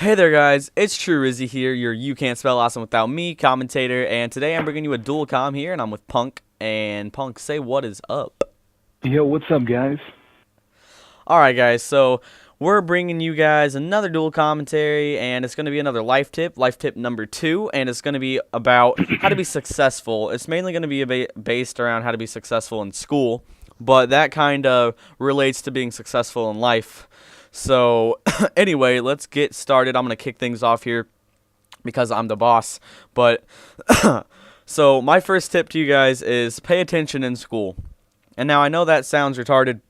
Hey there guys, it's TrueRizzy here, your You Can't Spell Awesome Without Me commentator, and today I'm bringing you a dual comm here, and I'm with Punk, and Punk, say what is up. Yo, what's up, guys? Alright guys, so we're bringing you guys another dual commentary, and it's going to be another life tip number 2, and it's going to be about how to be successful. It's mainly going to be based around how to be successful in school, but that kind of relates to being successful in life. So, anyway, let's get started. I'm going to kick things off here because I'm the boss. But, so my first tip to you guys is pay attention in school. And now I know that sounds retarded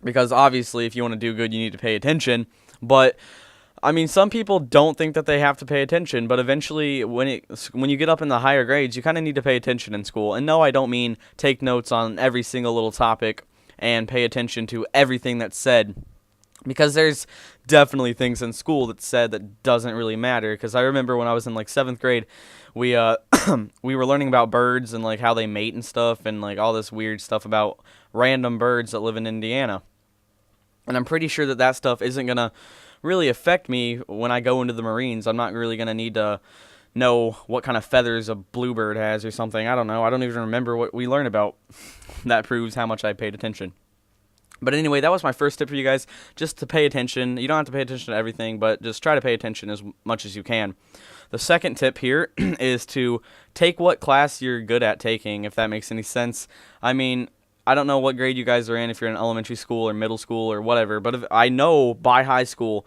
because obviously if you want to do good, you need to pay attention. But, I mean, some people don't think that they have to pay attention, but eventually when you get up in the higher grades, you kind of need to pay attention in school. And no, I don't mean take notes on every single little topic and pay attention to everything that's said. Because there's definitely things in school that said that doesn't really matter. Because I remember when I was in like 7th grade, we we were learning about birds and like how they mate and stuff, and like all this weird stuff about random birds that live in Indiana. And I'm pretty sure that that stuff isn't gonna really affect me when I go into the Marines. I'm not really gonna need to know what kind of feathers a bluebird has or something. I don't know. I don't even remember what we learned about. That proves how much I paid attention. But anyway, that was my first tip for you guys, just to pay attention. You don't have to pay attention to everything, but just try to pay attention as much as you can. The second tip here is to take what class you're good at taking, if that makes any sense. I mean, I don't know what grade you guys are in, if you're in elementary school or middle school or whatever, but I know by high school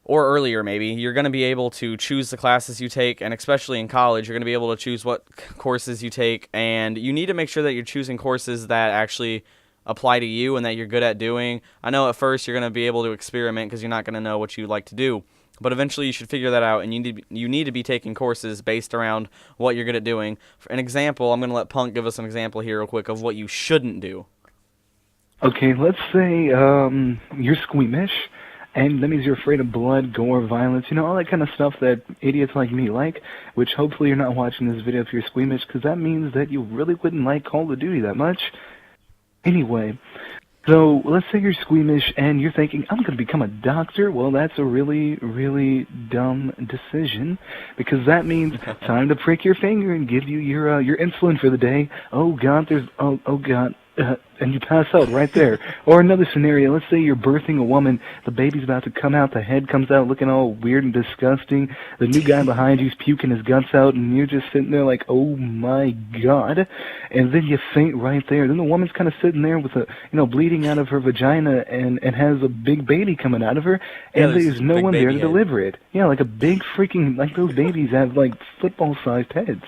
or earlier maybe, you're going to be able to choose the classes you take, and especially in college, you're going to be able to choose what courses you take, and you need to make sure that you're choosing courses that actually apply to you and that you're good at doing. I know at first you're going to be able to experiment because you're not going to know what you like to do, but eventually you should figure that out, and you need to be taking courses based around what you're good at doing. For an example, I'm going to let Punk give us an example here real quick of what you shouldn't do. Okay, let's say you're squeamish, and that means you're afraid of blood, gore, violence, all that kind of stuff that idiots like me like, which hopefully you're not watching this video if you're squeamish, because that means that you really wouldn't like Call of Duty that much. Anyway, so let's say you're squeamish and you're thinking, I'm going to become a doctor. Well, that's a really, really dumb decision, because that means time to prick your finger and give you your insulin for the day. Oh God, oh God, and you pass out right there. Or another scenario, let's say you're birthing a woman, the baby's about to come out, the head comes out looking all weird and disgusting, the new guy behind you's puking his guts out, and you're just sitting there like, oh my God, and then you faint right there. Then the woman's kind of sitting there with bleeding out of her vagina and has a big baby coming out of her, Yeah, and there's there's no big one there baby to head. deliver it. Yeah, like a big freaking, like those babies have like football-sized heads.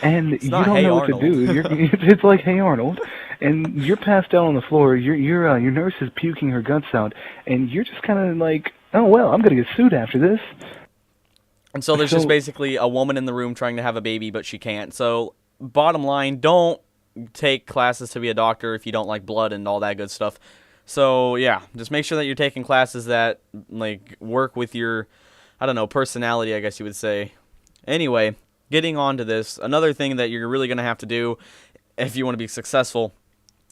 And It's you not don't Hey know what to Arnold. do. It's like, hey Arnold, and you're passed out on the floor. Your nurse is puking her guts out, and you're just kind of like, oh well, I'm gonna get sued after this. And so there's just So basically a woman in the room trying to have a baby, but she can't. So bottom line, don't take classes to be a doctor if you don't like blood and all that good stuff. So yeah, just make sure that you're taking classes that like work with your, I don't know, personality, I guess you would say. Anyway, getting on to this, another thing that you're really going to have to do if you want to be successful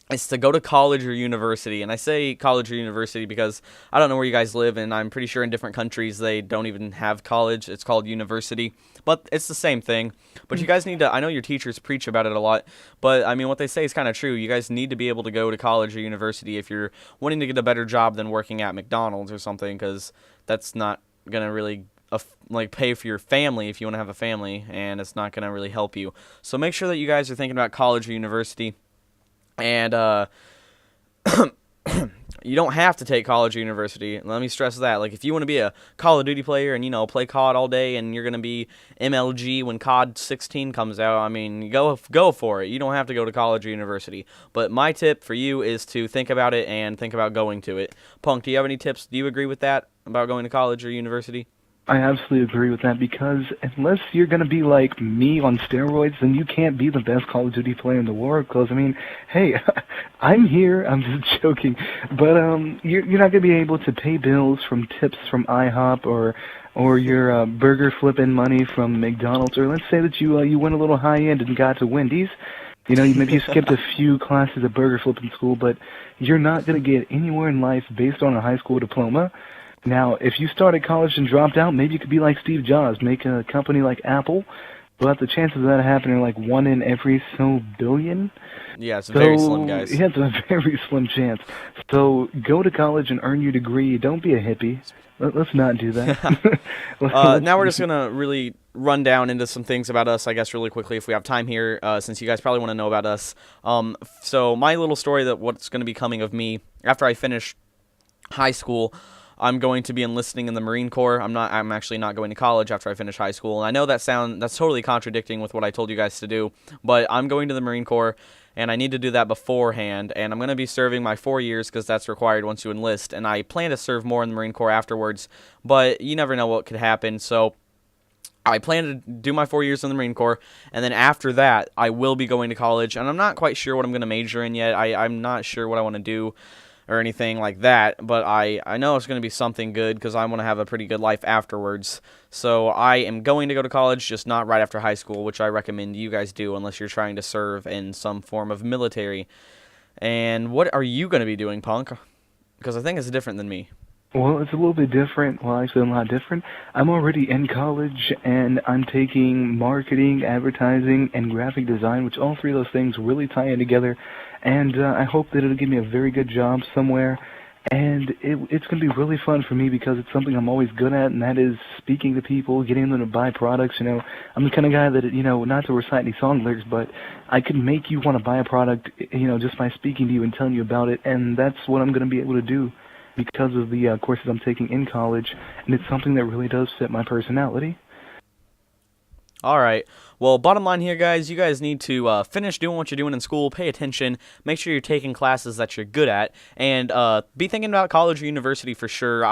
is to go to college or university. And I say college or university because I don't know where you guys live, and I'm pretty sure in different countries they don't even have college. It's called university, but it's the same thing. But you guys need to, I know your teachers preach about it a lot, but I mean what they say is kind of true. You guys need to be able to go to college or university if you're wanting to get a better job than working at McDonald's or something, because that's not going to really like pay for your family if you want to have a family, and it's not going to really help you. So make sure that you guys are thinking about college or university. And you don't have to take college or university. Let me stress that. Like, if you want to be a Call of Duty player and, play COD all day, and you're going to be MLG when COD 16 comes out, I mean, go for it. You don't have to go to college or university. But my tip for you is to think about it and think about going to it. Punk, do you have any tips? Do you agree with that about going to college or university? I absolutely agree with that, because unless you're going to be like me on steroids, then you can't be the best Call of Duty player in the world. Because, I mean, hey, I'm here, I'm just joking, but you're not going to be able to pay bills from tips from IHOP or your burger flipping money from McDonald's, or let's say that you went a little high-end and got to Wendy's. Maybe you skipped a few classes at burger flipping school, but you're not going to get anywhere in life based on a high school diploma. Now, if you started college and dropped out, maybe you could be like Steve Jobs, make a company like Apple, but the chances of that happening are like 1 in every so billion. Yeah, it's very slim, So, guys. yeah, it's a very slim chance. So, go to college and earn your degree. Don't be a hippie. Let's not do that. Now we're just going to really run down into some things about us, I guess, really quickly if we have time here, since you guys probably want to know about us. So my little story that what's going to be coming of me after I finish high school, I'm going to be enlisting in the Marine Corps. I'm actually not going to college after I finish high school. And I know that's totally contradicting with what I told you guys to do, but I'm going to the Marine Corps, and I need to do that beforehand. And I'm going to be serving my 4 years because that's required once you enlist. And I plan to serve more in the Marine Corps afterwards, but you never know what could happen. So I plan to do my 4 years in the Marine Corps, and then after that, I will be going to college. And I'm not quite sure what I'm going to major in yet. I'm not sure what I want to do or anything like that, but I know it's going to be something good because I want to have a pretty good life afterwards. So I am going to go to college, just not right after high school, which I recommend you guys do unless you're trying to serve in some form of military. And what are you going to be doing, Punk? Because I think it's different than me. Well, it's a little bit different. Well, actually, a lot different. I'm already in college, and I'm taking marketing, advertising, and graphic design, which all three of those things really tie in together. And I hope that it'll give me a very good job somewhere. And it's going to be really fun for me because it's something I'm always good at, and that is speaking to people, getting them to buy products. You know, I'm the kind of guy that, you know, not to recite any song lyrics, but I could make you want to buy a product, you know, just by speaking to you and telling you about it. And that's what I'm going to be able to do because of the courses I'm taking in college, and it's something that really does fit my personality. All right. Well, bottom line here, guys, you guys need to finish doing what you're doing in school, pay attention, make sure you're taking classes that you're good at, and be thinking about college or university for sure.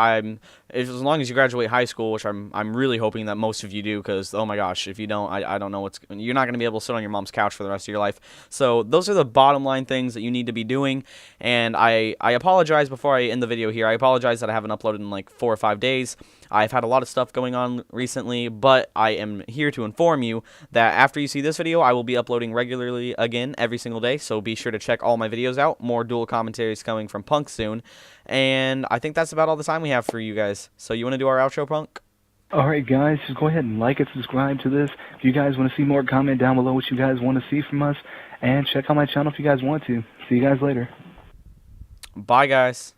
As long as you graduate high school, which I'm really hoping that most of you do, because, oh my gosh, if you don't, I don't know you're not going to be able to sit on your mom's couch for the rest of your life. So those are the bottom line things that you need to be doing, and I apologize before I end the video here. I apologize that I haven't uploaded in like 4 or 5 days. I've had a lot of stuff going on recently, but I am here to inform you that after you see this video, I will be uploading regularly again every single day, so be sure to check all my videos out. More dual commentaries coming from Punk soon, and I think that's about all the time we have for you guys. So you want to do our outro, Punk? Alright guys, just go ahead and like and subscribe to this. If you guys want to see more, comment down below what you guys want to see from us, and check out my channel if you guys want to. See you guys later. Bye, guys.